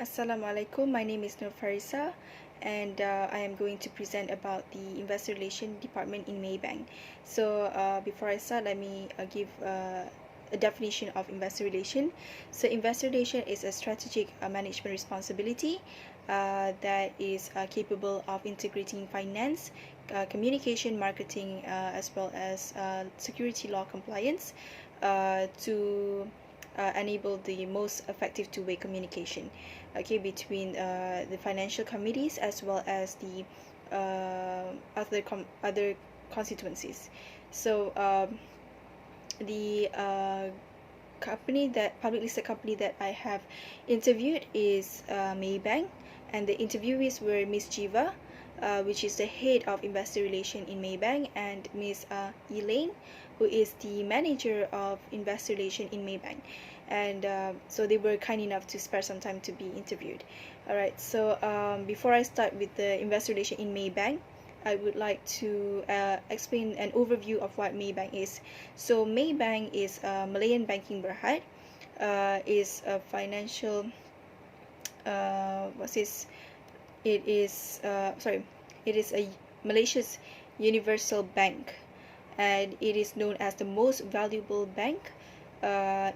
Assalamualaikum. My name is Nur Farisa, and I am going to present about the Investor Relation Department in Maybank. Before I start, let me give a definition of investor relation. So, investor relation is a strategic management responsibility that is capable of integrating finance, communication, marketing, as well as security law compliance to enable the most effective two-way communication, okay, between the financial committees as well as the other constituencies. So the public listed company that I have interviewed is Maybank, and the interviewees were Miss Jiva, which is the head of investor relation in Maybank, and Miss Elaine, who is the manager of investor relation in Maybank. And so they were kind enough to spare some time to be interviewed. All right, so before I start with the investor relation in Maybank, I would like to explain an overview of what Maybank is. So Maybank is a Malayan banking berhad, is a financial what's this? It is it is a Malaysia's universal bank, and it is known as the most valuable bank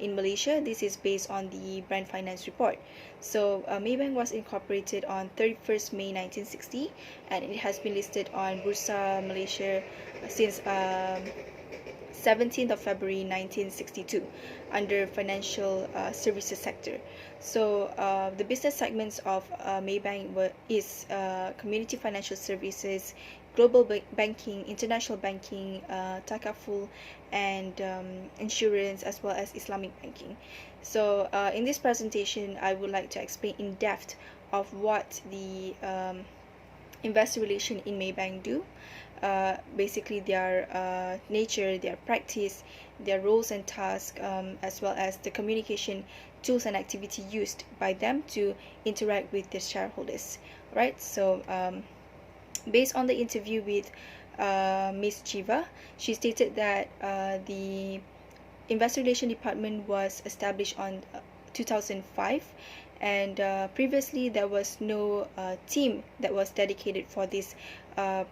in Malaysia. This is based on the Brand Finance report. So Maybank was incorporated on 31st May 1960, and it has been listed on Bursa Malaysia since 17th of February 1962 under financial services sector. So the business segments of Maybank is community financial services, global banking, international banking, takaful, and insurance, as well as Islamic banking. So in this presentation, I would like to explain in depth of what the investor relation in Maybank do. Basically their nature, their practice, their roles and tasks, as well as the communication tools and activity used by them to interact with their shareholders. Right, so based on the interview with Ms. Jiva, she stated that the investor relation department was established on 2005, and previously there was no team that was dedicated for this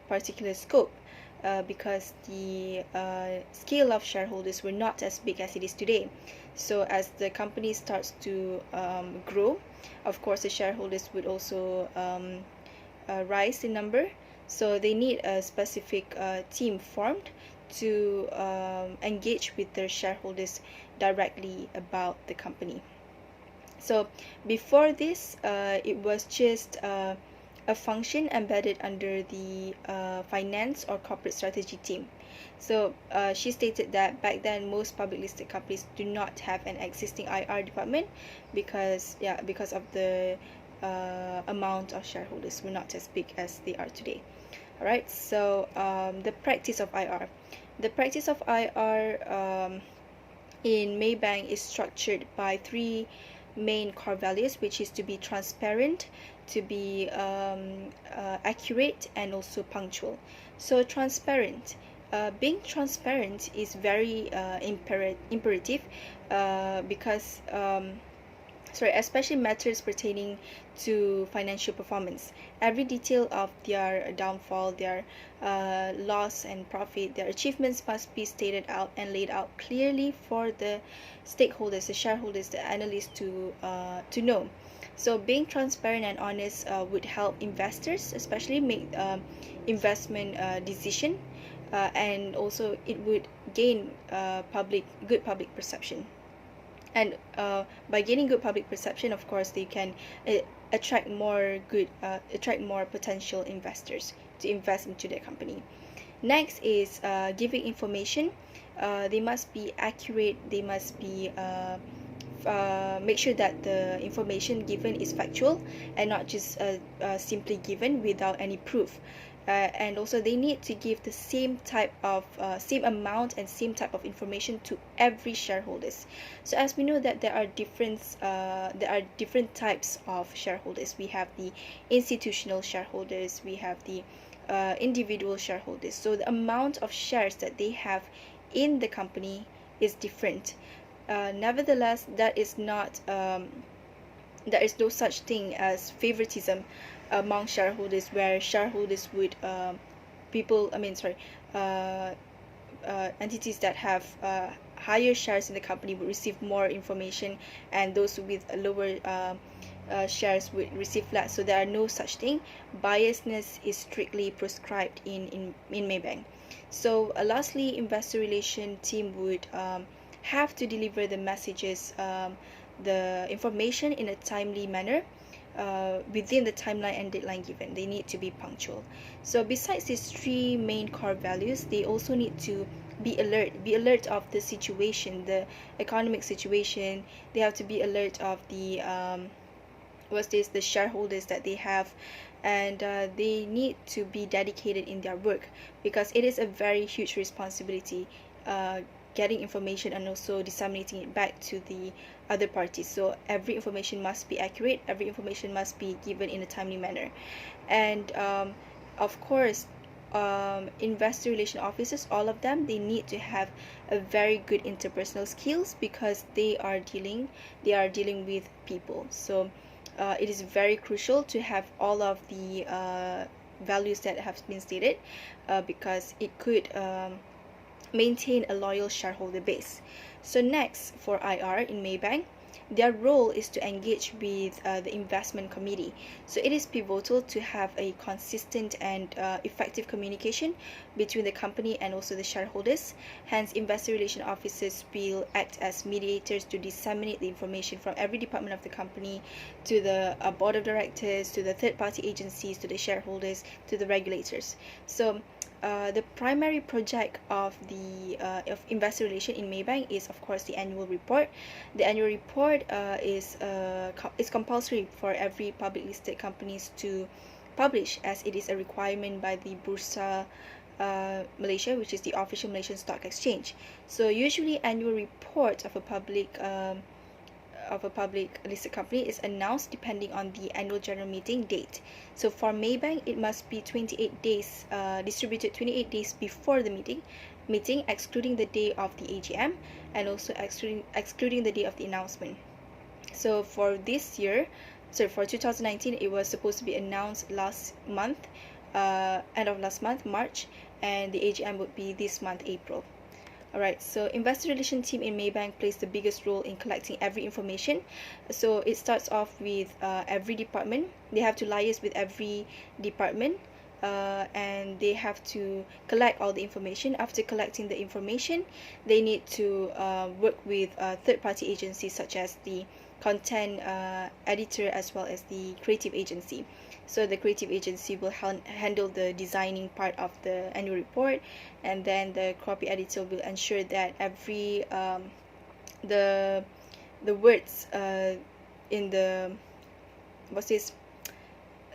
particular scope, because the scale of shareholders were not as big as it is today. So as the company starts to grow, of course the shareholders would also rise in number, so they need a specific team formed to engage with their shareholders directly about the company. So before this, it was just a function embedded under the finance or corporate strategy team. So she stated that back then most public listed companies do not have an existing IR department because of the amount of shareholders were not as big as they are today. Alright, so the practice of IR. The practice of IR in Maybank is structured by three main core values, which is to be transparent, to be accurate, and also punctual. So transparent. Being transparent is very imperative because especially matters pertaining to financial performance. Every detail of their downfall, their loss and profit, their achievements must be stated out and laid out clearly for the stakeholders, the shareholders, the analysts to know. So being transparent and honest would help investors, especially make investment decision, and also it would gain good public perception. And by gaining good public perception, of course, they can attract more potential investors to invest into their company. Next is giving information. They must be accurate. They must be make sure that the information given is factual and not just simply given without any proof. And also they need to give the same amount and same type of information to every shareholders. So as we know that there are different types of shareholders. We have the institutional shareholders, we have the individual shareholders. So the amount of shares that they have in the company is different. Nevertheless, that is not there is no such thing as favoritism among shareholders, where shareholders would people I mean sorry uh, entities that have higher shares in the company would receive more information, and those with lower shares would receive less. So there are no such thing. Biasness is strictly prescribed in Maybank. So lastly, investor relation team would have to deliver the messages, the information in a timely manner, within the timeline and deadline given. They need to be punctual. So besides these three main core values, they also need to be alert of the situation, the economic situation. They have to be alert of the the shareholders that they have, and they need to be dedicated in their work, because it is a very huge responsibility, getting information and also disseminating it back to the other parties. So every information must be accurate, every information must be given in a timely manner. And of course, investor relation officers, all of them, they need to have a very good interpersonal skills, because they are dealing with people. So it is very crucial to have all of the values that have been stated, because it could maintain a loyal shareholder base. So next, for IR in Maybank, their role is to engage with the investment committee. So it is pivotal to have a consistent and effective communication between the company and also the shareholders. Hence, investor relation officers will act as mediators to disseminate the information from every department of the company to the board of directors, to the third-party agencies, to the shareholders, to the regulators. So the primary project of the of investor relation in Maybank is, of course, the annual report. The annual report is compulsory for every public listed companies to publish, as it is a requirement by the Bursa Malaysia, which is the official Malaysian Stock Exchange. So usually, annual report of a public listed company is announced depending on the annual general meeting date. So for Maybank, it must be 28 days, distributed 28 days before the meeting, excluding the day of the AGM, and also excluding the day of the announcement. So for this year, so for 2019, it was supposed to be announced last month, end of last month, March, and the AGM would be this month, April. Alright, so investor relation team in Maybank plays the biggest role in collecting every information. So it starts off with every department. They have to liaise with every department, and they have to collect all the information. After collecting the information, they need to work with third-party agencies such as the content editor as well as the creative agency. So the creative agency will handle the designing part of the annual report, and then the copy editor will ensure that every the words in the what's this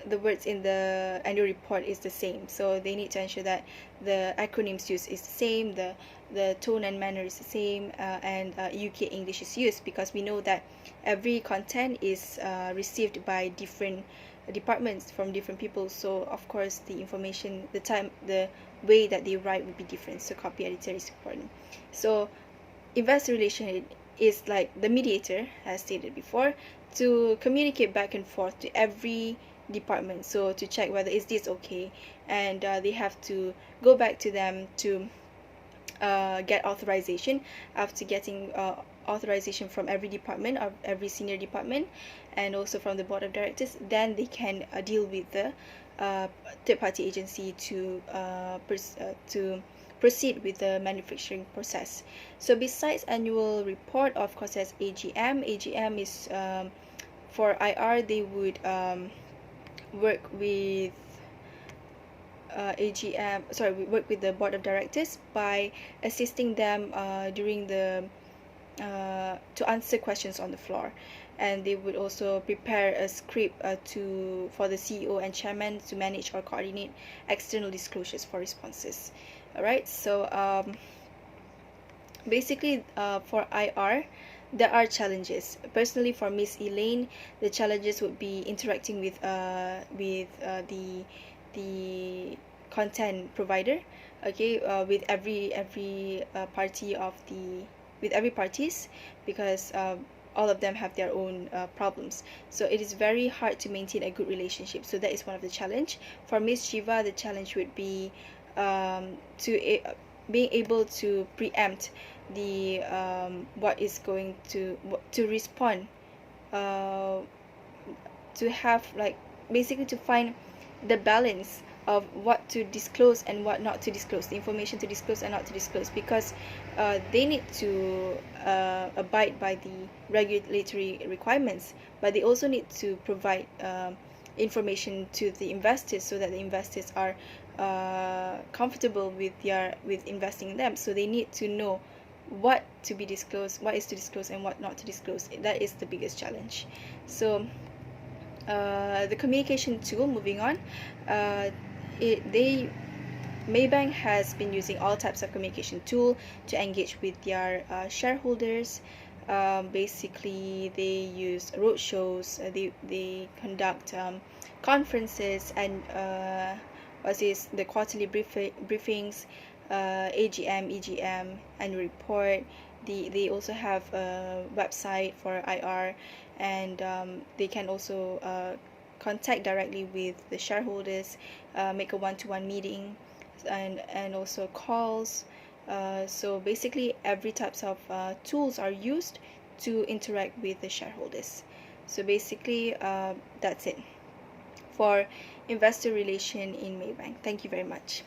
the words in the annual report is the same. So they need to ensure that the acronyms used is the same, the tone and manner is the same, and UK English is used, because we know that every content is received by different departments from different people. So of course, the information, the way that they write will be different. So copy editor is important. So investor relation is like the mediator, as stated before, to communicate back and forth to every department, so to check whether is this okay, and they have to go back to them to get authorization. After getting authorization from every department, or every senior department, and also from the board of directors, then they can deal with the third-party agency to proceed with the manufacturing process. So besides annual report, of course, there's AGM. AGM is for IR, they would work with we work with the board of directors by assisting them during the to answer questions on the floor, and they would also prepare a script for the CEO and chairman to manage or coordinate external disclosures for responses. Alright, so basically for IR, there are challenges. Personally, for Miss Elaine, the challenges would be interacting with the content provider, okay, with every party of the with every parties, because all of them have their own problems. So it is very hard to maintain a good relationship. So that is one of the challenge. For Miss Shiva, the challenge would be being able to preempt the what is going to respond, uh, to have like basically to find the balance of what to disclose and what not to disclose, the information to disclose and not to disclose, because they need to abide by the regulatory requirements, but they also need to provide information to the investors so that the investors are comfortable with investing in them. So they need to know what to be disclosed, what is to disclose and what not to disclose. That is the biggest challenge. So the communication tool, moving on, uh, Maybank has been using all types of communication tool to engage with their shareholders. Basically, they use roadshows. They conduct conferences and what is the quarterly briefings, AGM, EGM, annual report. They also have a website for IR, and they can also contact directly with the shareholders, make a one-to-one meeting, and also calls. So basically, every types of tools are used to interact with the shareholders. So basically, that's it for investor relation in Maybank. Thank you very much.